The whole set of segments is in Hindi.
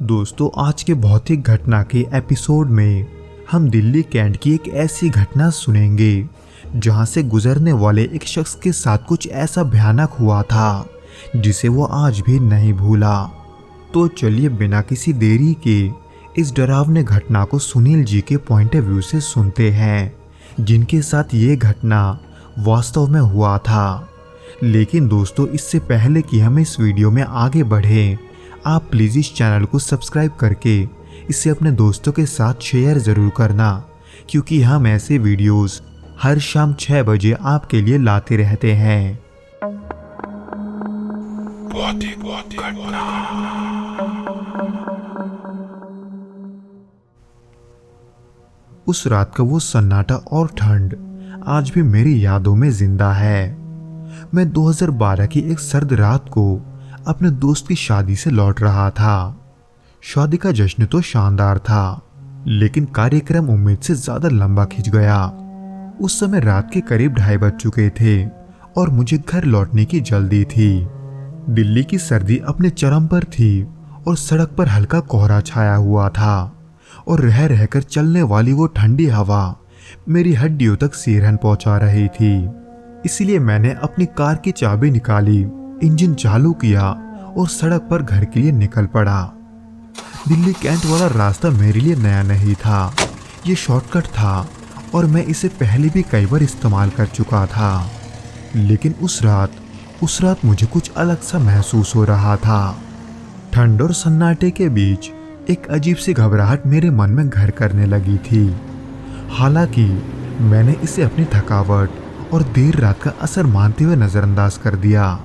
दोस्तों, आज के भौतिक घटना के एपिसोड में हम दिल्ली कैंट की एक ऐसी घटना सुनेंगे जहां से गुजरने वाले एक शख्स के साथ कुछ ऐसा भयानक हुआ था जिसे वो आज भी नहीं भूला। तो चलिए बिना किसी देरी के इस डरावने घटना को सुनील जी के पॉइंट ऑफ व्यू से सुनते हैं, जिनके साथ ये घटना वास्तव में हुआ था। लेकिन दोस्तों, इससे पहले कि हम इस वीडियो में आगे बढ़ें, आप प्लीज़ इस चैनल को सब्सक्राइब करके इसे अपने दोस्तों के साथ शेयर ज़रूर करना, क्योंकि हम ऐसे वीडियोस हर शाम 6 बजे आपके लिए लाते रहते हैं। उस रात का वो सन्नाटा और ठंड आज भी मेरी यादों में जिंदा है। मैं 2012 की एक सर्द रात को अपने दोस्त की शादी से लौट रहा था। शादी का जश्न तो शानदार था, लेकिन कार्यक्रम उम्मीद से ज्यादा लंबा खिंच गया। उस समय रात के करीब 2:30 बज चुके थे और मुझे घर लौटने की जल्दी थी। दिल्ली की सर्दी अपने चरम पर थी और सड़क पर हल्का कोहरा छाया हुआ था और रह रहकर चलने वाली वो ठंडी हवा मेरी हड्डियों तक सिरहन पहुंचा रही थी। इसलिए मैंने अपनी कार की चाबी निकाली, इंजन चालू किया और सड़क पर घर के लिए निकल पड़ा। दिल्ली कैंट वाला रास्ता मेरे लिए नया नहीं था, ये शॉर्टकट था और मैं इसे पहले भी कई बार इस्तेमाल कर चुका था। लेकिन उस रात मुझे कुछ अलग सा महसूस हो रहा था। ठंड और सन्नाटे के बीच एक अजीब सी घबराहट मेरे मन में घर करने लगी थी। हालांकि मैंने इसे अपनी थकावट और देर रात का असर मानते हुए नजरअंदाज कर दिया।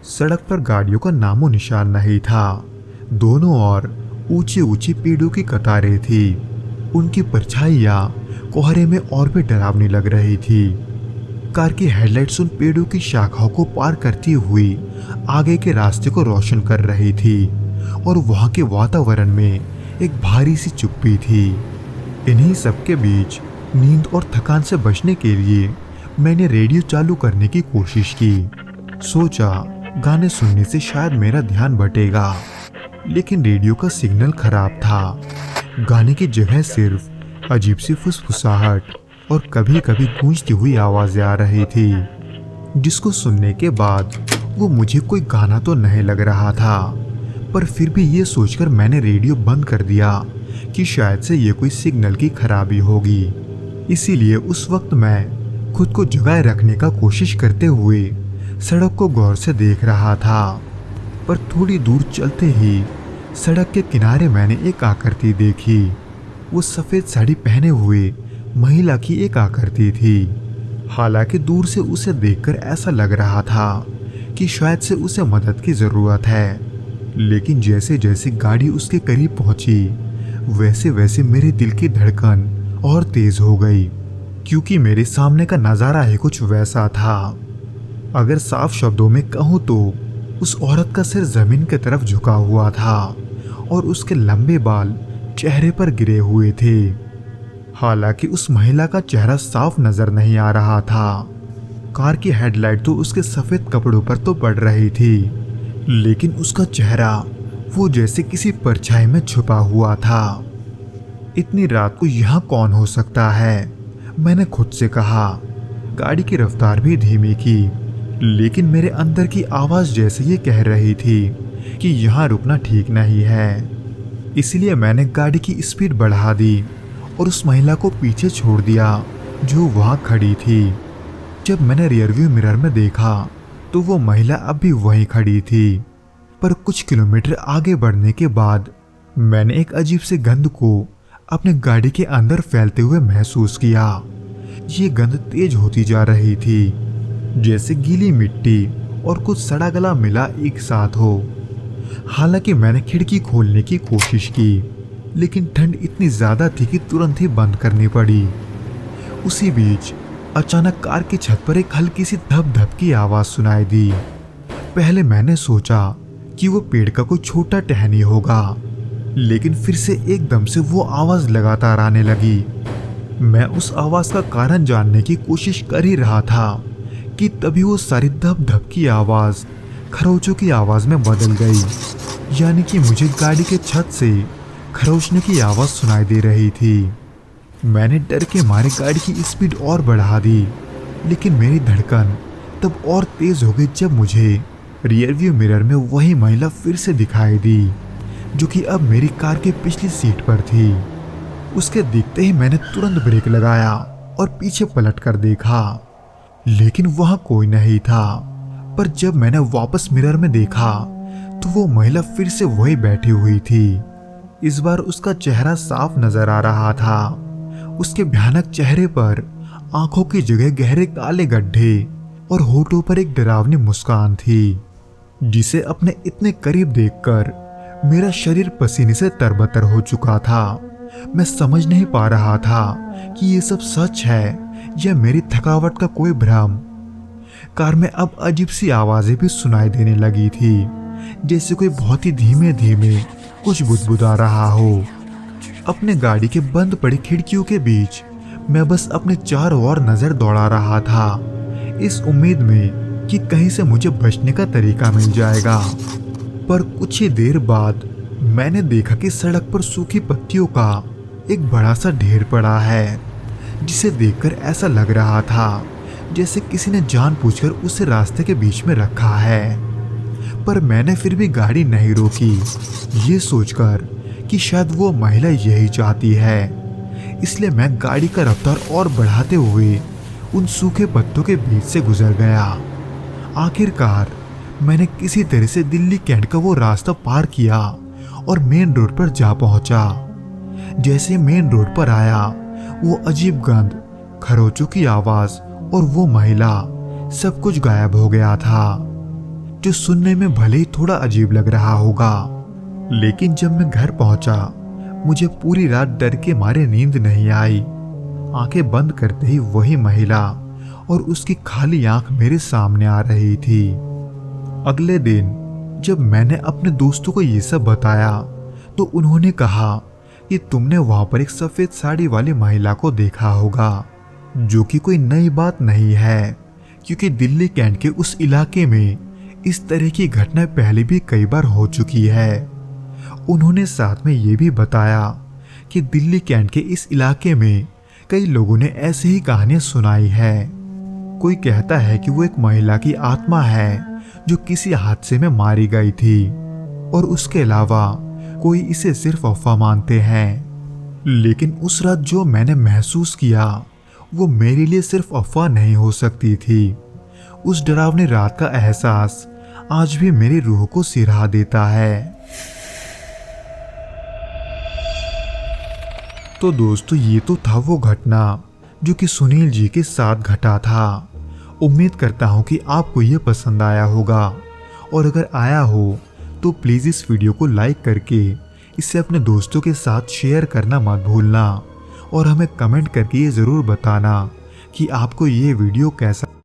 सड़क पर गाड़ियों का नामो निशान नहीं था। दोनों ओर ऊंची ऊंची पेड़ों की कतारें थी। उनकी परछाइयां कोहरे में और भी डरावनी लग रही थी। कार की हेडलाइट्स उन पेड़ों की शाखाओं को पार करती हुई आगे के रास्ते को रोशन कर रही थी और वहां के वातावरण में एक भारी सी चुप्पी थी। इन्हीं सबके बीच नींद और थकान से बचने के लिए मैंने रेडियो चालू करने की कोशिश की। सोचा गाने सुनने से शायद मेरा ध्यान बटेगा, लेकिन रेडियो का सिग्नल खराब था। गाने की जगह सिर्फ अजीब सी फुसफुसाहट और कभी कभी गूंजती हुई आवाजें आ रही थी, जिसको सुनने के बाद वो मुझे कोई गाना तो नहीं लग रहा था, पर फिर भी ये सोचकर मैंने रेडियो बंद कर दिया कि शायद से ये कोई सिग्नल की खराबी होगी। इसीलिए उस वक्त मैं खुद को जगाए रखने का कोशिश करते हुए सड़क को गौर से देख रहा था। पर थोड़ी दूर चलते ही सड़क के किनारे मैंने एक आकृति देखी। वो सफेद साड़ी पहने हुए महिला की एक आकृति थी। हालांकि दूर से उसे देखकर ऐसा लग रहा था कि शायद से उसे मदद की जरूरत है, लेकिन जैसे जैसे गाड़ी उसके करीब पहुंची वैसे वैसे मेरे दिल की धड़कन और तेज हो गई, क्योंकि मेरे सामने का नजारा ही कुछ वैसा था। अगर साफ शब्दों में कहूँ तो उस औरत का सिर जमीन की तरफ झुका हुआ था और उसके लंबे बाल चेहरे पर गिरे हुए थे। हालांकि उस महिला का चेहरा साफ नजर नहीं आ रहा था। कार की हेडलाइट तो उसके सफेद कपड़ों पर तो पड़ रही थी, लेकिन उसका चेहरा वो जैसे किसी परछाई में छुपा हुआ था। इतनी रात को यहाँ कौन हो सकता है, मैंने खुद से कहा। गाड़ी की रफ्तार भी धीमी की, लेकिन मेरे अंदर की आवाज जैसे ये कह रही थी कि यहाँ रुकना ठीक नहीं है। इसलिए मैंने गाड़ी की स्पीड बढ़ा दी और उस महिला को पीछे छोड़ दिया जो वहाँ खड़ी थी। जब मैंने रियरव्यू मिरर में देखा तो वो महिला अब भी वहीं खड़ी थी, पर कुछ किलोमीटर आगे बढ़ने के बाद मैंने एक अजीब से गंध को अपने गाड़ी के अंदर फैलते हुए महसूस किया। ये गंध तेज होती जा रही थी, जैसे गीली मिट्टी और कुछ सड़ा गला मिला एक साथ हो। हालांकि मैंने खिड़की खोलने की कोशिश की, लेकिन ठंड इतनी ज्यादा थी कि तुरंत ही बंद करनी पड़ी। उसी बीच अचानक कार की छत पर एक हल्की सी धप धप की आवाज सुनाई दी। पहले मैंने सोचा कि वो पेड़ का कोई छोटा टहनी होगा, लेकिन फिर से एकदम से वो आवाज लगातार आने लगी। मैं उस आवाज का कारण जानने की कोशिश कर ही रहा था कि तभी वो सारी धप धप की आवाज खरोचों की आवाज में बदल गई, यानी कि मुझे गाड़ी के छत से खरोचने की आवाज सुनाई दे रही थी। मैंने डर के मारे गाड़ी की स्पीड और बढ़ा दी, लेकिन मेरी धड़कन तब और तेज हो गई जब मुझे रियर व्यू मिरर में वही महिला फिर से दिखाई दी, जो कि अब मेरी कार की पिछली सीट पर थी। उसके दिखते ही मैंने तुरंत ब्रेक लगाया और पीछे पलट कर देखा, लेकिन वहां कोई नहीं था। पर जब मैंने वापस मिरर में देखा तो वो महिला फिर से वही बैठी हुई थी। इस बार उसका चेहरा साफ नजर आ रहा था। उसके भयानक चेहरे पर आंखों की जगह गहरे काले गड्ढे और होठों पर एक डरावनी मुस्कान थी, जिसे अपने इतने करीब देखकर मेरा शरीर पसीने से तरबतर हो चुका था। मैं समझ नहीं पा रहा था कि ये सब सच है या मेरी थकावट का कोई भ्रम। कार में अब अजीब सी आवाजें भी सुनाई देने लगी थी, जैसे कोई बहुत ही धीमे धीमे कुछ बुदबुदा रहा हो। अपने गाड़ी के बंद पड़ी खिड़कियों के बीच मैं बस अपने चारों ओर नजर दौड़ा रहा था, इस उम्मीद में कि कहीं से मुझे बचने का तरीका मिल जाएगा। पर कुछ ही देर बाद मैंने देखा कि सड़क पर सूखी पत्तियों का एक बड़ा सा ढेर पड़ा है, जिसे देखकर ऐसा लग रहा था जैसे किसी ने जानबूझकर उसे रास्ते के बीच में रखा है। पर मैंने फिर भी गाड़ी नहीं रोकी, ये सोचकर कि शायद वो महिला यही चाहती है। इसलिए मैं गाड़ी का रफ्तार और बढ़ाते हुए उन सूखे पत्तों के बीच से गुजर गया। आखिरकार मैंने किसी तरह से दिल्ली कैंट का वो रास्ता पार किया और मेन रोड पर जा पहुंचा। जैसे मेन रोड पर आया, वो अजीब गंध, खरोचों की आवाज और वो महिला, सब कुछ गायब हो गया था, जो सुनने में भले ही थोड़ा अजीब लग रहा होगा। लेकिन जब मैं घर पहुंचा, मुझे पूरी रात डर के मारे नींद नहीं आई। आंखें बंद करते ही वही महिला और उसकी खाली आंख मेरे सामने आ रही थी। अगले दिन जब मैंने अपने दोस्तों को ये सब बताया तो उन्होंने कहा कि तुमने वहां पर एक सफेद साड़ी वाली महिला को देखा होगा, जो कि कोई नई बात नहीं है, क्योंकि दिल्ली कैंट के उस इलाके में इस तरह की घटना पहले भी कई बार हो चुकी है। उन्होंने साथ में ये भी बताया कि दिल्ली कैंट के इस इलाके में कई लोगों ने ऐसे ही कहानियां सुनाई है। कोई कहता है कि वो एक महिला की आत्मा है जो किसी हादसे में मारी गई थी, और उसके अलावा कोई इसे सिर्फ अफवाह मानते हैं। लेकिन उस रात जो मैंने महसूस किया वो मेरे लिए सिर्फ अफवाह नहीं हो सकती थी। उस डरावनी रात का एहसास आज भी मेरी रूह को सिरहा देता है। तो दोस्तों, ये तो था वो घटना जो कि सुनील जी के साथ घटा था। उम्मीद करता हूं कि आपको ये पसंद आया होगा, और अगर आया हो तो प्लीज़ इस वीडियो को लाइक करके इसे अपने दोस्तों के साथ शेयर करना मत भूलना, और हमें कमेंट करके ये ज़रूर बताना कि आपको ये वीडियो कैसा